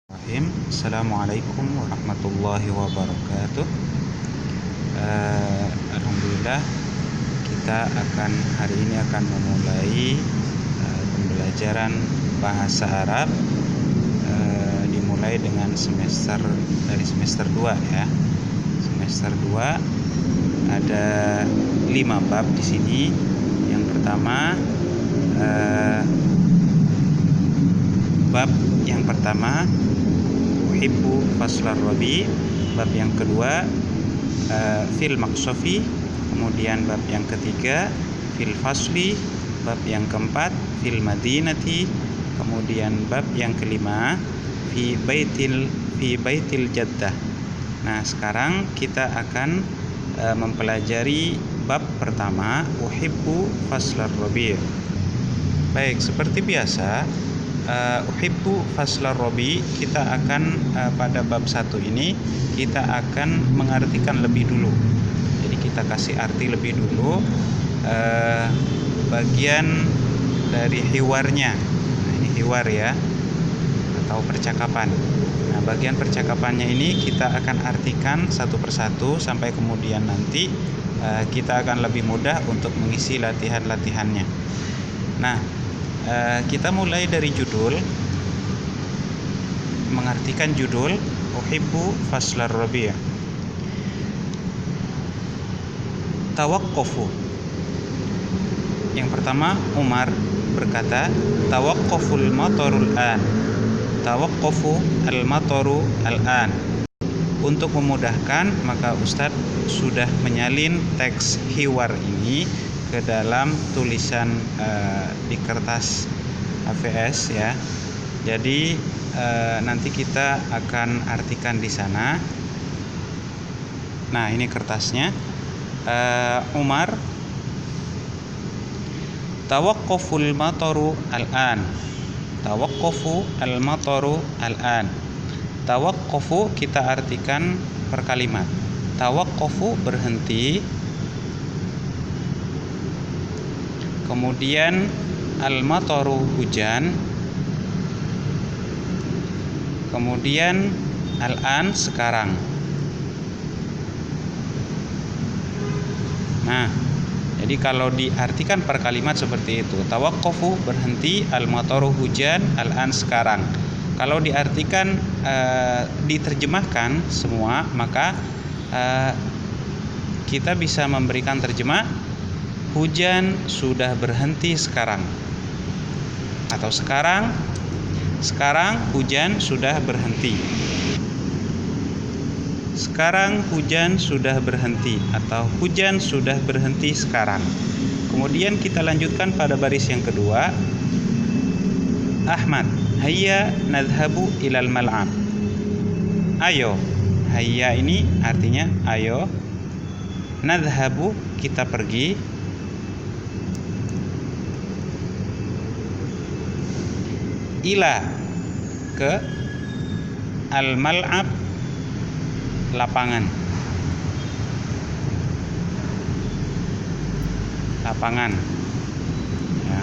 Assalamualaikum warahmatullahi wabarakatuh. Alhamdulillah, kita hari ini akan memulai pembelajaran bahasa Arab, dimulai dengan dari semester 2 ya. Semester 2 ada 5 bab di sini. Yang pertama, bab yang pertama uhibbu faslar rabi, bab yang kedua fil maqsafi, kemudian bab yang ketiga fil fasli, bab yang keempat fil madinati, kemudian bab yang kelima fi baitil jaddah. Nah, sekarang kita akan mempelajari bab pertama, uhibbu faslar rabi. Baik, seperti biasa, uhibbu faslar rabi, kita akan pada bab 1 ini kita akan mengartikan lebih dulu. Jadi kita kasih arti lebih dulu bagian dari hiwarnya. Nah, ini hiwar ya, atau percakapan. Nah, bagian percakapannya ini kita akan artikan satu persatu sampai kemudian nanti kita akan lebih mudah untuk mengisi latihan-latihannya. Nah, kita mulai dari judul, mengartikan judul uhibbu faslar rabi'. Tawaqqafu. Yang pertama, Umar berkata, tawaqqaful matarul an. Tawaqqafu al-mataru al-an. Untuk memudahkan, maka Ustadz sudah menyalin teks hiwar ini ke dalam tulisan di kertas HVS ya. Jadi nanti kita akan artikan di sana. Nah, ini kertasnya. Umar, tawaqqaful mataru al-an. Tawaqqafu al-mataru al-an. Tawaqqafu kita artikan per kalimat. Tawaqqafu berhenti. Kemudian al-mataru hujan. Kemudian al-an sekarang. Nah, jadi kalau diartikan per kalimat seperti itu. Tawaqqafu berhenti, al-mataru hujan, al-an sekarang. Kalau diartikan diterjemahkan semua, maka kita bisa memberikan terjemah hujan sudah berhenti sekarang, atau sekarang hujan sudah berhenti. Sekarang hujan sudah berhenti, atau hujan sudah berhenti sekarang. Kemudian kita lanjutkan pada baris yang kedua. Ahmad, hayya nadhabu ilal mal'ab. Ayo. Hayya ini artinya ayo. Nadhabu kita pergi. Ila ke al-mal'ab lapangan. Ya.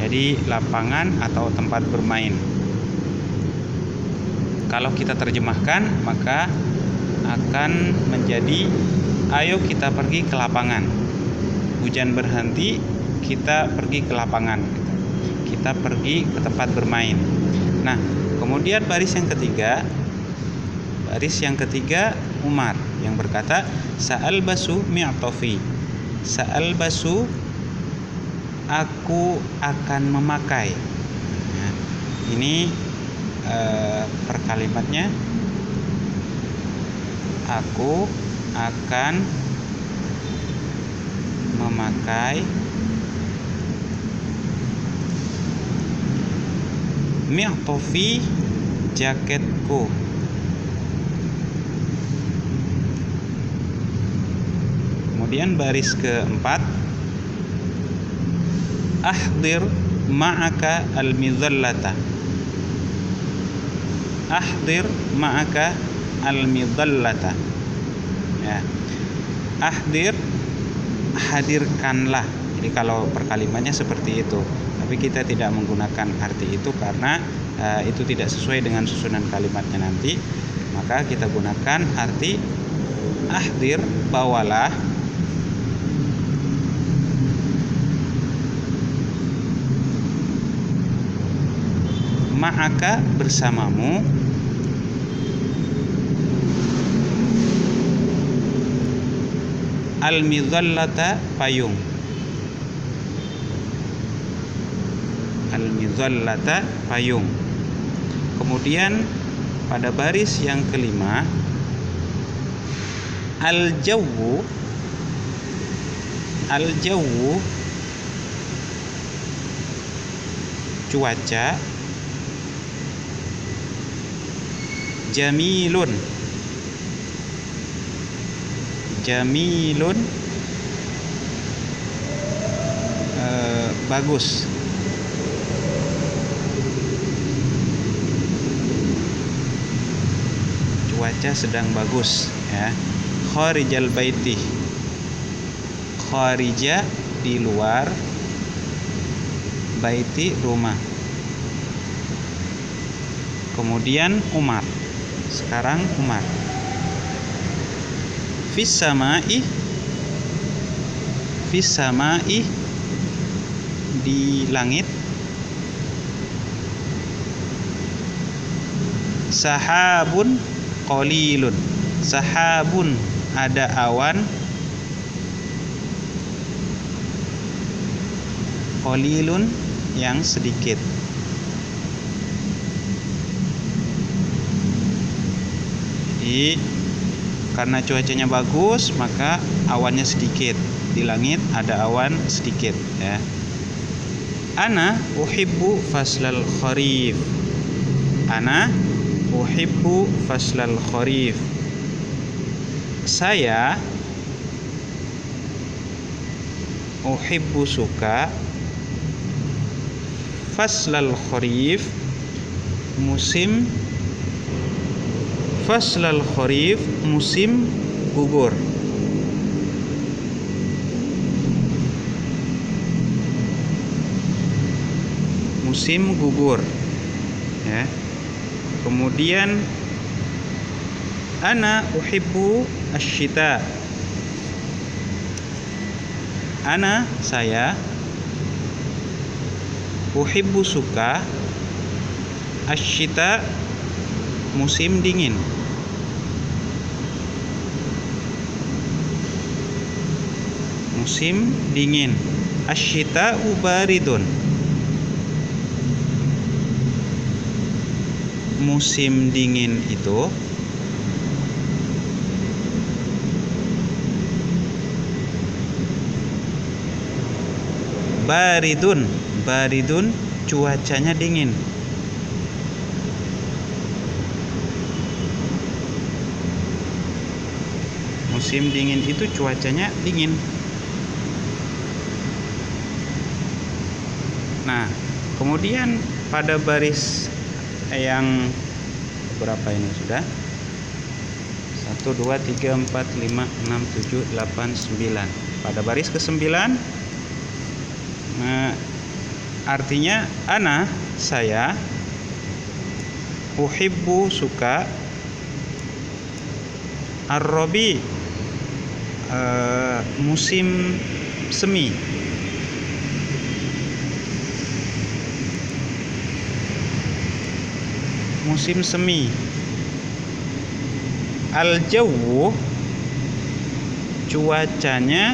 Jadi lapangan atau tempat bermain. Kalau kita terjemahkan, maka akan menjadi ayo kita pergi ke lapangan. Hujan berhenti, kita pergi ke lapangan. Kita pergi ke tempat bermain. Nah, kemudian baris yang ketiga Umar yang berkata, sa'albasu mi'tafi. Sa'albasu, aku akan memakai. Nah, ini per kalimatnya, aku akan memakai mi'tafi, jaketku. Kemudian baris keempat, ahdir ma'aka al-midhallata. Ahdir ma'aka al-midhallata. Ya. Ahdir, hadirkanlah. Jadi kalau per kalimatnya seperti itu. Tapi kita tidak menggunakan arti itu karena itu tidak sesuai dengan susunan kalimatnya nanti, maka kita gunakan arti ahdir, bawalah, ma'aka, bersamamu, al-midhallata, payung, al-midhallata, payung. Kemudian pada baris yang kelima, al-jawwu, al-jawwu, cuaca, jamilun, jamilun, bagus. Cuaca sedang bagus, ya. Kharijal baiti, kharija, di luar, baiti, rumah. Kemudian Umar, sekarang Umar. Fis samai, fis samai, di langit. Sahabun qalilun, sahabun, ada awan, qalilun, yang sedikit. Jadi karena cuacanya bagus, maka awannya sedikit. Di langit ada awan sedikit, ya. Ana uhibbu faslal kharif, ana uhibbu faslal kharif, saya uhibbu, suka, faslal kharif, musim, faslal kharif, musim gugur. Musim gugur, ya. Kemudian ana uhibbu asyita, ana, saya, uhibbu, suka, asyita, musim dingin. Musim dingin. Asyita baridun, musim dingin itu baridun, baridun, cuacanya dingin. Musim dingin itu cuacanya dingin. Nah, kemudian pada baris yang berapa ini sudah? 1, 2, 3, 4, 5, 6, 7, 8, 9. Pada baris ke-9, artinya ana, saya, uhibbu, suka, ar-rabi, musim semi. Musim semi. Al-jawwu, cuacanya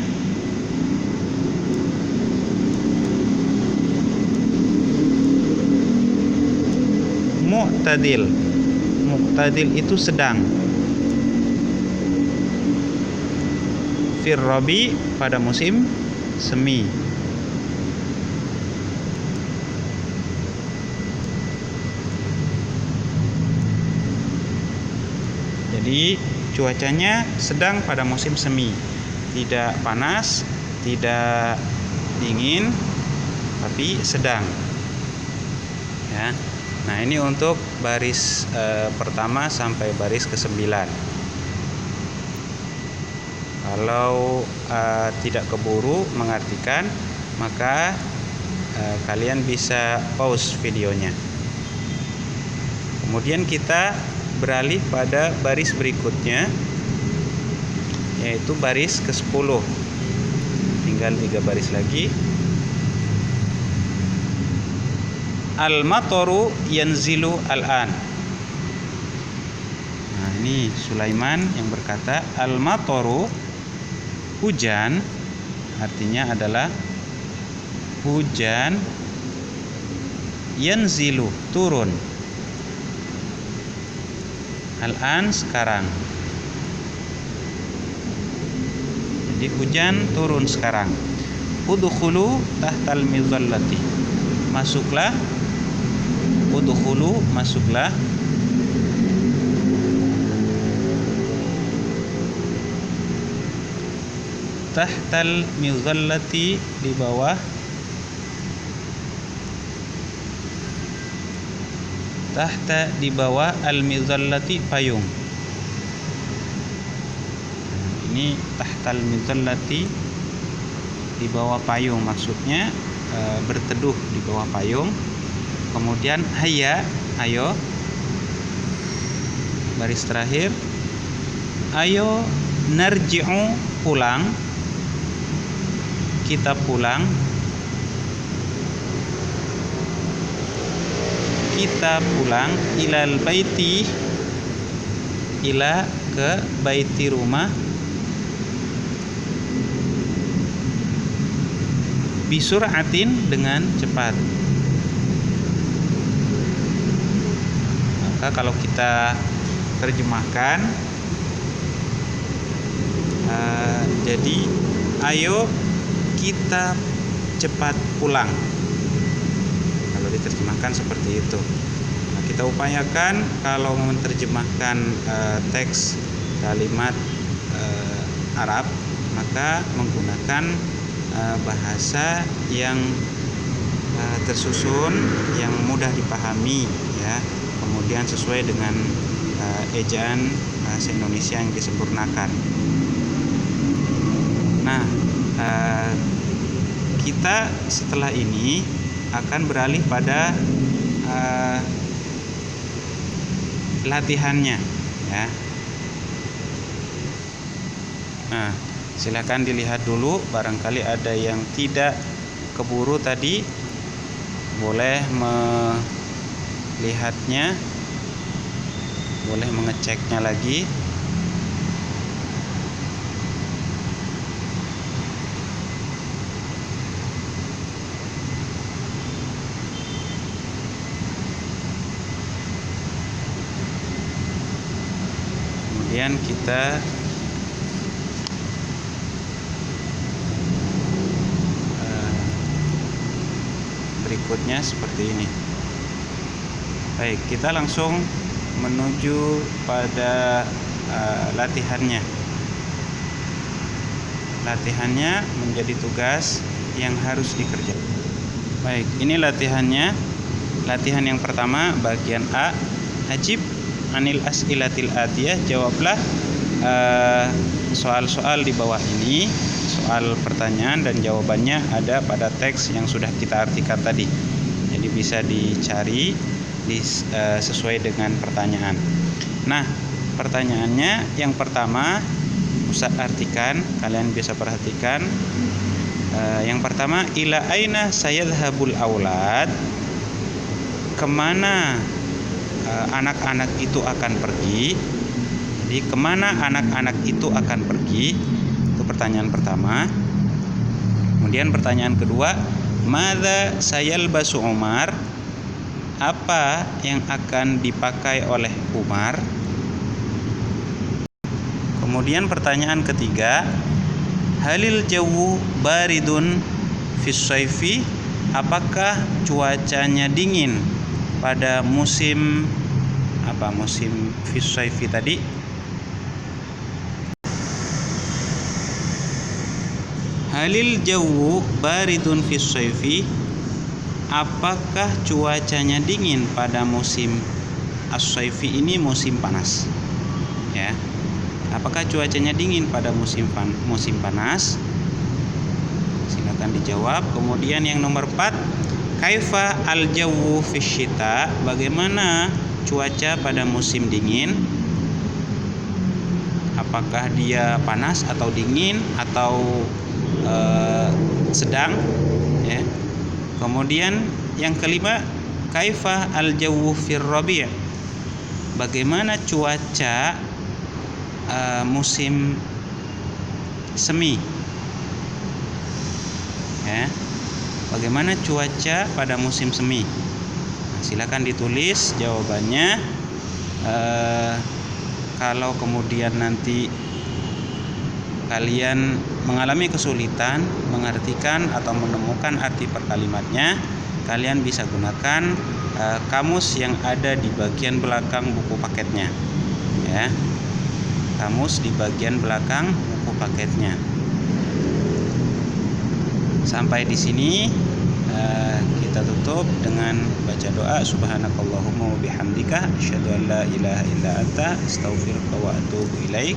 mu'tadil. Mu'tadil itu sedang. Fir rabi, pada musim semi. Jadi cuacanya sedang pada musim semi, tidak panas, tidak dingin, tapi sedang, ya. Nah, ini untuk baris pertama sampai baris ke-9. Kalau tidak keburu mengartikan, maka kalian bisa pause videonya. Kemudian kita beralih pada baris berikutnya, yaitu baris ke-10. Tinggal 3 baris lagi. Al-mataru yanzilu al-an. Nah, ini Sulaiman yang berkata al-mataru, hujan, artinya adalah hujan, yanzilu, turun, al-an, sekarang. Jadi hujan turun sekarang. Udkhulu tahtal mizallati, masuklah. Udkhulu, masuklah. Tahtal mizallati, di bawah. Tahta, di bawah, al-mizallati, payung. Ini tahtal mizallati, di bawah payung, maksudnya berteduh di bawah payung. Kemudian hayya, ayo, baris terakhir, ayo, narji'u, pulang, kita pulang, kita pulang, ilal baiti, ila, ke, baiti, rumah, bisur'atin, dengan cepat. Maka kalau kita terjemahkan, jadi ayo kita cepat pulang. Kalau diterjemahkan seperti itu. Nah, kita upayakan kalau menerjemahkan teks kalimat Arab, maka menggunakan bahasa yang tersusun, yang mudah dipahami, ya. Kemudian sesuai dengan ejaan bahasa Indonesia yang disempurnakan. Nah, kita setelah ini akan beralih pada latihannya, ya. Nah, silakan dilihat dulu, barangkali ada yang tidak keburu tadi, boleh melihatnya, boleh mengeceknya lagi. Kemudian kita berikutnya seperti ini. Baik, kita langsung menuju pada latihannya. Latihannya menjadi tugas yang harus dikerjakan. Baik, ini latihannya. Latihan yang pertama, bagian A, ajib anil as'ilatil atiyah, jawablah soal-soal di bawah ini. Soal pertanyaan dan jawabannya ada pada teks yang sudah kita artikan tadi. Jadi bisa dicari sesuai dengan pertanyaan. Nah, pertanyaannya yang pertama Ustaz artikan, kalian bisa perhatikan. Yang pertama, ila aina sayadhabul aulad, kemana anak-anak itu akan pergi. Jadi kemana anak-anak itu akan pergi, itu pertanyaan pertama. Kemudian pertanyaan kedua, madza sayalbasu Umar, apa yang akan dipakai oleh Umar. Kemudian pertanyaan ketiga, halil jawu baridun fis shayfi, apakah cuacanya dingin pada musim musim fis shayfi tadi. Halil jawu baridun fis shayfi, apakah cuacanya dingin pada musim as-shayfi, ini musim panas, ya. Apakah cuacanya dingin pada musim panas? Silakan dijawab. Kemudian yang nomor 4, kaifa al-jawu fisyita, bagaimana cuaca pada musim dingin, apakah dia panas atau dingin atau sedang, ya. Kemudian yang kelima, kaifa al-jawu fir rabi', bagaimana cuaca musim semi, ya. Bagaimana cuaca pada musim semi? Nah, silakan ditulis jawabannya. Kalau kemudian nanti kalian mengalami kesulitan mengartikan atau menemukan arti per kalimatnya, kalian bisa gunakan kamus yang ada di bagian belakang buku paketnya, ya. Kamus di bagian belakang buku paketnya. Sampai di sini kita tutup dengan baca doa, subhanakallahumma wa bihamdika asyhadu an la ilaha illa anta astaghfiruka wa atubu ilaik.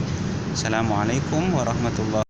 Assalamualaikum warahmatullahi